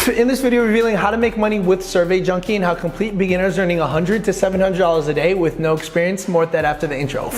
In this video, revealing how to make money with Survey Junkie and how complete beginners are earning $100 to $700 a day with no experience. More with that after the intro.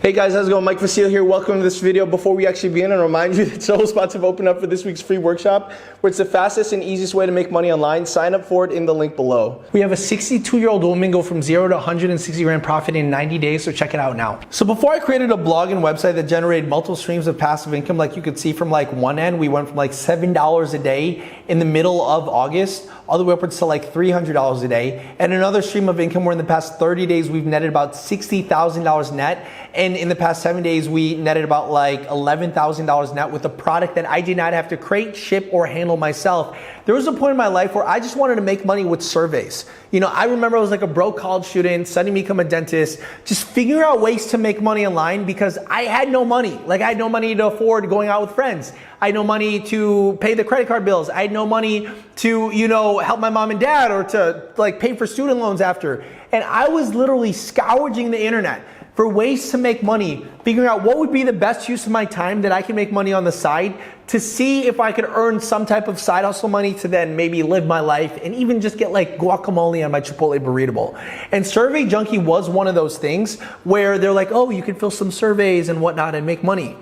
Hey guys, how's it going? Mike Vasile here. Welcome to this video. Before we actually begin, I remind you that several spots have opened up for this week's free workshop, where it's the fastest and easiest way to make money online. Sign up for it in the link below. We have a 62-year-old woman go from 0 to 160 grand profit in 90 days, so check it out now. So before I created a blog and website that generated multiple streams of passive income, like you could see from like one end, we went from like $7 a day in the middle of August, all the way upwards to like $300 a day. And another stream of income where in the past 30 days, we've netted about $60,000 net. And in the past 7 days, we netted about like $11,000 net with a product that I did not have to create, ship, or handle myself. There was a point in my life where I just wanted to make money with surveys. You know, I remember I was like a broke college student, studying to become a dentist, just figuring out ways to make money online because I had no money. Like I had no money to afford going out with friends. I had no money to pay the credit card bills. I had no money to, you know, help my mom and dad or to like pay for student loans after. And I was literally scourging the internet for ways to make money, figuring out what would be the best use of my time that I can make money on the side to see if I could earn some type of side hustle money to then maybe live my life and even just get like guacamole on my Chipotle burrito bowl. And Survey Junkie was one of those things where they're like, oh, you can fill some surveys and whatnot and make money.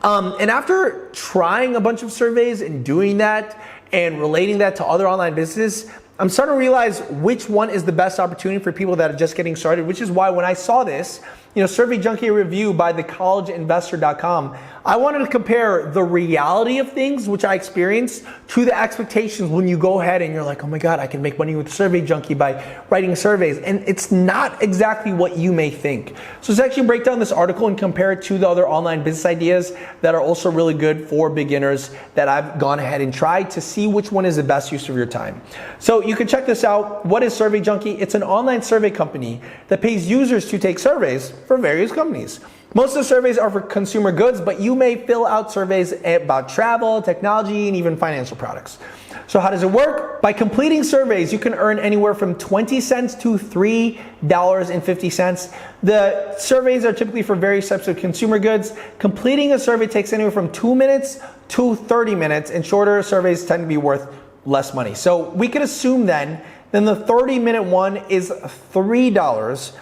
And after trying a bunch of surveys and doing that and relating that to other online businesses, I'm starting to realize which one is the best opportunity for people that are just getting started, which is why when I saw this, you know, Survey Junkie review by thecollegeinvestor.com, I wanted to compare the reality of things, which I experienced, to the expectations when you go ahead and you're like, oh my God, I can make money with Survey Junkie by writing surveys. And it's not exactly what you may think. So let's actually break down this article and compare it to the other online business ideas that are also really good for beginners that I've gone ahead and tried to see which one is the best use of your time. So you can check this out. What is Survey Junkie? It's an online survey company that pays users to take surveys for various companies. Most of the surveys are for consumer goods, but you may fill out surveys about travel, technology, and even financial products. So how does it work? By completing surveys, you can earn anywhere from 20 cents to $3.50. The surveys are typically for various types of consumer goods. Completing a survey takes anywhere from 2 minutes to 30 minutes, and shorter surveys tend to be worth less money. So we could assume then the 30-minute one is $3.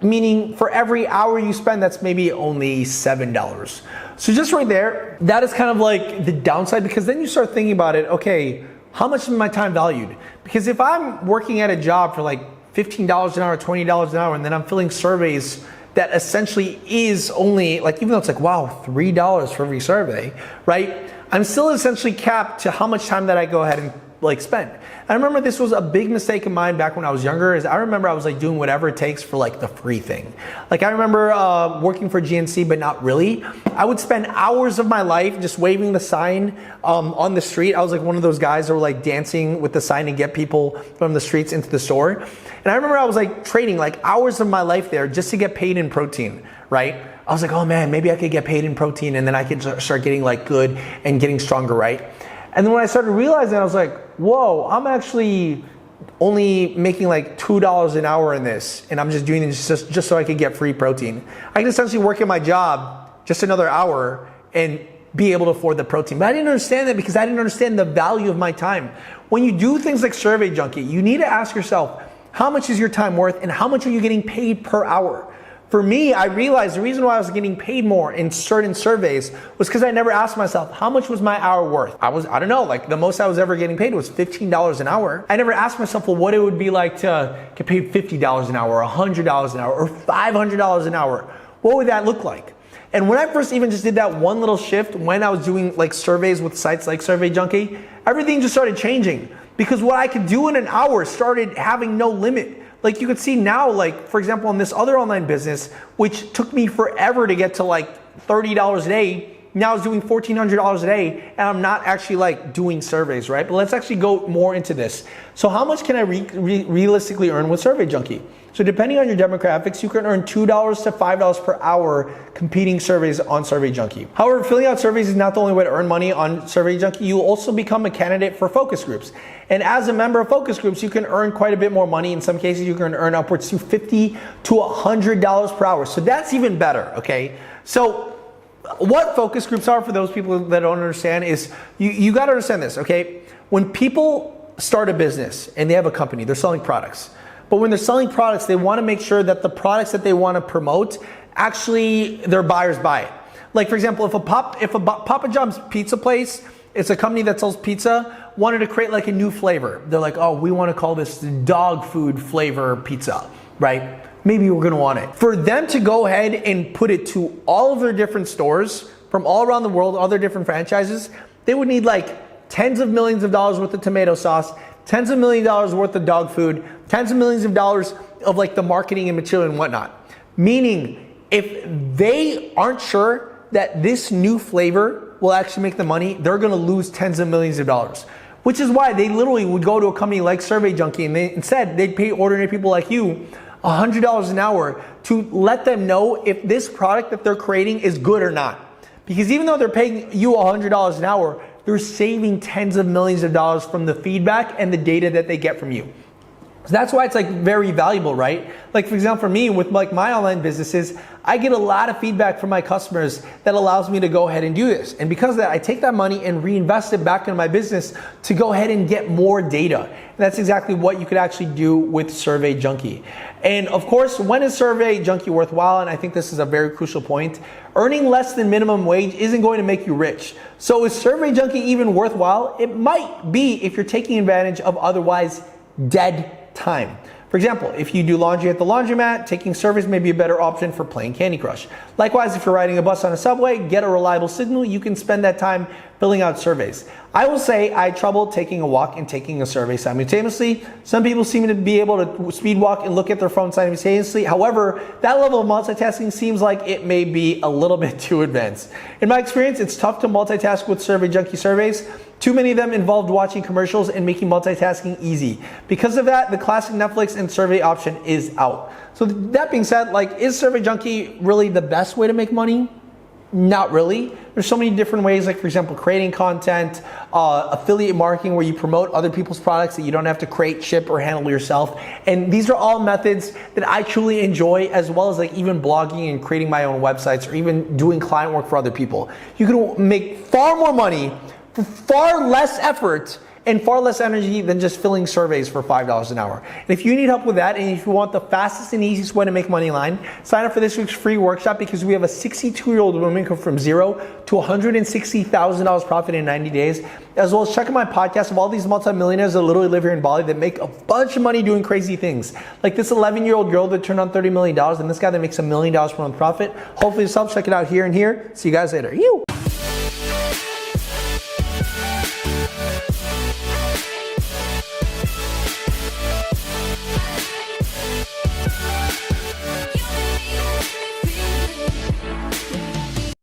Meaning for every hour you spend, that's maybe only $7. So just right there, that is kind of like the downside, because then you start thinking about it, okay, how much is my time valued? Because if I'm working at a job for like $15 an hour, $20 an hour, and then I'm filling surveys that essentially is only like, even though it's like, wow, $3 for every survey, right? I'm still essentially capped to how much time that I go ahead and like spend. I remember this was a big mistake of mine back when I was younger, is I remember I was like doing whatever it takes for like the free thing. Like I remember working for GNC, but not really. I would spend hours of my life just waving the sign on the street. I was like one of those guys that were like dancing with the sign and get people from the streets into the store. And I remember I was like trading like hours of my life there just to get paid in protein, right? I was like, oh man, maybe I could get paid in protein and then I could start getting like good and getting stronger, right? And then when I started realizing, I was like, whoa, I'm actually only making like $2 an hour in this, and I'm just doing this just so I could get free protein. I can essentially work at my job just another hour and be able to afford the protein. But I didn't understand that because I didn't understand the value of my time. When you do things like Survey Junkie, you need to ask yourself, how much is your time worth and how much are you getting paid per hour? For me, I realized the reason why I was getting paid more in certain surveys was because I never asked myself, how much was my hour worth? I don't know, like the most I was ever getting paid was $15 an hour. I never asked myself, well, what it would be like to get paid $50 an hour, or $100 an hour, or $500 an hour. What would that look like? And when I first even just did that one little shift, when I was doing like surveys with sites like Survey Junkie, everything just started changing, because what I could do in an hour started having no limit. Like you could see now, like for example, in this other online business, which took me forever to get to like $30 a day, now is doing $1,400 a day, and I'm not actually like doing surveys, right? But let's actually go more into this. So how much can I realistically earn with Survey Junkie? So depending on your demographics, you can earn $2 to $5 per hour competing surveys on Survey Junkie. However, filling out surveys is not the only way to earn money on Survey Junkie. You will also become a candidate for focus groups. And as a member of focus groups, you can earn quite a bit more money. In some cases, you can earn upwards to $50 to $100 per hour. So that's even better, okay? So what focus groups are, for those people that don't understand, is you got to understand this, okay? When people start a business and they have a company, they're selling products. But when they're selling products, they want to make sure that the products that they want to promote, actually their buyers buy it. Like for example, if a Papa John's pizza place, it's a company that sells pizza, wanted to create like a new flavor. They're like, oh, we want to call this dog food flavor pizza, right? Maybe we're gonna want it. For them to go ahead and put it to all of their different stores from all around the world, all their different franchises, they would need like tens of millions of dollars worth of tomato sauce, tens of millions of dollars worth of dog food, tens of millions of dollars of like the marketing and material and whatnot. Meaning, if they aren't sure that this new flavor will actually make them money, they're gonna lose tens of millions of dollars. Which is why they literally would go to a company like Survey Junkie and instead they'd pay ordinary people like you $100 an hour to let them know if this product that they're creating is good or not. Because even though they're paying you $100 an hour, they're saving tens of millions of dollars from the feedback and the data that they get from you. So that's why it's like very valuable, right? Like for example, for me with like my online businesses, I get a lot of feedback from my customers that allows me to go ahead and do this. And because of that, I take that money and reinvest it back into my business to go ahead and get more data. And that's exactly what you could actually do with Survey Junkie. And of course, when is Survey Junkie worthwhile? And I think this is a very crucial point. Earning less than minimum wage isn't going to make you rich. So is Survey Junkie even worthwhile? It might be if you're taking advantage of otherwise dead time. For example, if you do laundry at the laundromat, taking surveys may be a better option for playing Candy Crush. Likewise, if you're riding a bus on a subway, get a reliable signal, you can spend that time filling out surveys. I will say I had trouble taking a walk and taking a survey simultaneously. Some people seem to be able to speed walk and look at their phone simultaneously. However, that level of multitasking seems like it may be a little bit too advanced. In my experience, it's tough to multitask with Survey Junkie surveys. Too many of them involved watching commercials and making multitasking easy. Because of that, the classic Netflix and survey option is out. So that being said, like, is Survey Junkie really the best way to make money? Not really. There's so many different ways, like for example, creating content, affiliate marketing where you promote other people's products that you don't have to create, ship, or handle yourself. And these are all methods that I truly enjoy, as well as like even blogging and creating my own websites or even doing client work for other people. You can make far more money for far less effort and far less energy than just filling surveys for $5 an hour. And if you need help with that, and if you want the fastest and easiest way to make money online, sign up for this week's free workshop, because we have a 62-year-old woman go from $0 to $160,000 profit in 90 days, as well as check out my podcast of all these multimillionaires that literally live here in Bali that make a bunch of money doing crazy things. Like this 11-year-old girl that turned on $30 million, and this guy that makes $1 million per month profit. Hopefully this helps. Check it out here and here. See you guys later.